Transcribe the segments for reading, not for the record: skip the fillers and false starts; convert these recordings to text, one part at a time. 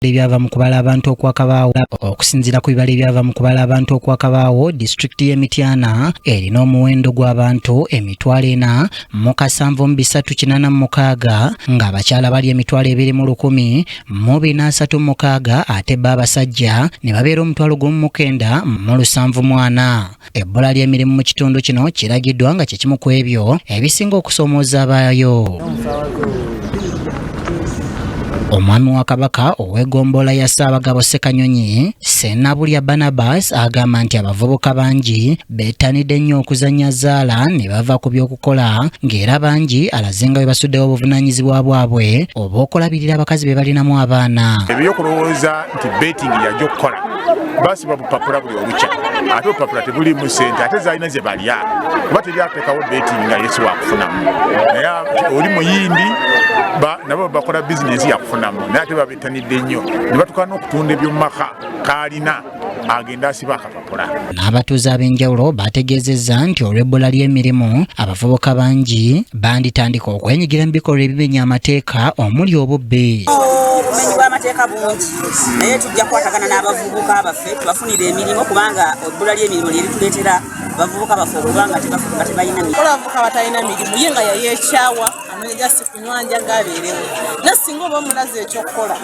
Ebyava mu kubala abantu okwakabaawo okusinziira ku bibala ebyava mu kubala abantu okwakabaawo disitulikiti y'Emityana erina omuwendo gw'abantu 4,786 ng'abakyala bali 2,136 ate abasajja ne babeera 1,974. Ebbula ly'emirimu mu kitundu kino kiragiddwa nga kye kimu ku ebyo ebisinga okusoomooza abaayo. Omwami wa Kabaka ow'eggombolola ya Ssaabagabo Ssekanyonyi Ssenabulya Barnabas agamba nti abavubuka bangi beettanidde nnyo okuzannya zzaala ne bava ku by'okukola ng'era bangi alaze nga bwe basuddewo obuvunaanyizibwa bwabwe obw'okulabirira abakazi be balinamu abaana. Ebyokulowooza nti betting yajja okukola basiba bupapula buli olukya ate obupapula tebulimu ssente ate zaalina ze balya kuba teryateekawo betting nga yesu wakufunamu naye oli muyindi nabo bakola bizinesi yakufunamu naye ate babettanidde nnyo ne batukana okutunda ebyomumaka kaalina agenda asiba akapapula. N'abatuuze ab'enjawulo bategeezezza nti olw'ebbula ly'emirimu abavubuka bangi banditandika okwenyigira mu bikolwa ebimenya amateeka omuli obubbi. Obumenyi bw'amateeka bungi naye tujja kukwatagana n'abavubuka baffe tubafunire emirimu kubanga ebbula ly'emirimu lye lituleetera abavubuka baffe okubanga tebalina mirimu. Abavubuka batalina mirimu ye nga yayeekyawa amanya si kunywanja ng'abeerewo naye singa oba omulaze ekyokukola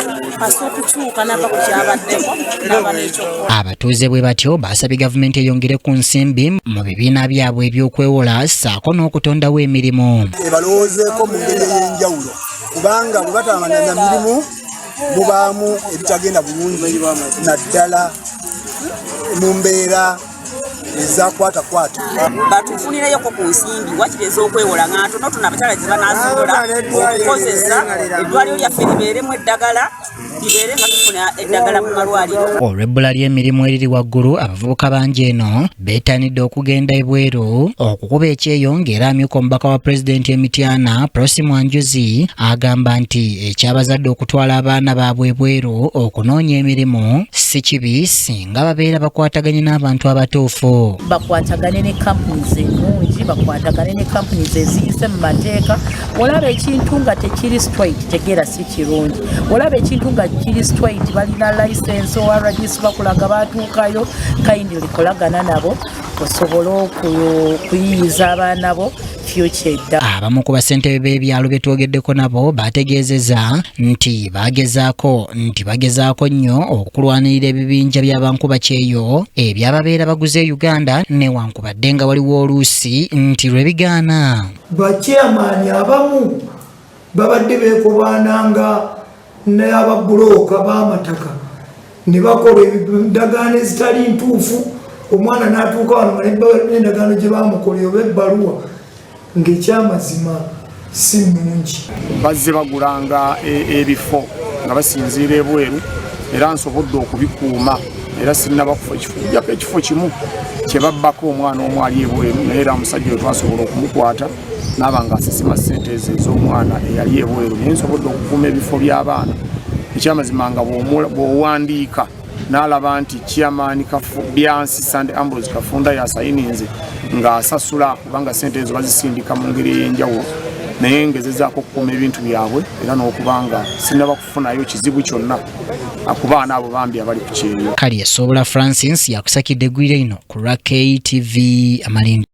asooka okukyuka n'ava ku kyabaddeko n'aba n'ekyokukola. Abatuuze bwe batyo basabye gavumenti eyongere ku nsimbi mu bibiina byabwe eby'okwewola ssaako n'okutondawo emirimu. Balowoozeeko mu ngeri ey'enjawulo kubanga bwe batamanya mirimu mubaamu ebitagenda bulungi naddala mu mbeera ezakwatakwata. Batufunireyo ku nsimbi wakiri ez'okwewola nga ntono tuna abakyala ze banaasobola okukozesa eddwaliro lyaffe libeeremu eddagala libeere nga tufuna eddagala mu malwaliro. Olw'ebbula ly'emirimu eriri waggulu abavubuka bangi eno beettanidde okugenda ebweru okukuba ekyeyo ng'era amyuka omubaka wa pulezidenti Emityana Prosy Mwanjuzi agamba nti ekyabazadde okutwala abaana baabwe ebweru okunoonya emirimu si kibi singa babeera bakwataganye n'abantu abatuufu. Bakwatagane ne companies ennungi bakwatagane ne companies eziyise mu mateeka. Olaba ekintu nga tekiri straight tegeera si kirungi. Olaba ekintu nga kiri straight balina license ORDS bakulaga batuukayo kindly kolagana nabo osobola okuyiyiza abaana bo future edda. Abamu ku basentebe b'ebyalo bye twogeddeko nabo bategeezezza nti bagezaako nnyo okulwanirira ebibinja by'abankuba kyeyo ebyababeera baguze Uganda newankubadde nga waliwo oluusi nti lwe bigaana. Bachairman abamu babadde beekobaananga n'ababulooka b'amataka ne bakola endagaano ezitali ntuufu omwana n'atuuka wano n'endagaano gye baamukolera oba ebbaluwa ng'ekyamazima si nnungi. Bazze bagulanga ebifo nga basinziira ebweru era nsobodde okubikuuma era sinnabakufa ekifo ekifo kimu kye babbako omwana omu ali ebweru naye era omusajja we twasobola okumukwata n'aba nga asesema ssente ezo ez'omwana eyali ebweru naye nsobodde okukuuma ebifo by'abaana. Ekyamazima nga bw'owandiika n'alaba nti chairman Byansi Sande Ambrose Kafunda yasayininze ng'asasula kubanga ssente ezo bazisindika mu ngeri ey'enjawulo naye ngezezaako okukuuma ebintu byabwe era n'okubanga sinnaba kufunayo kizibu kyonna ku baana abo bambi abali ku kyeyo. Kali Esobola Francis yakusakidde eggwire ino ku KTV Amalindi.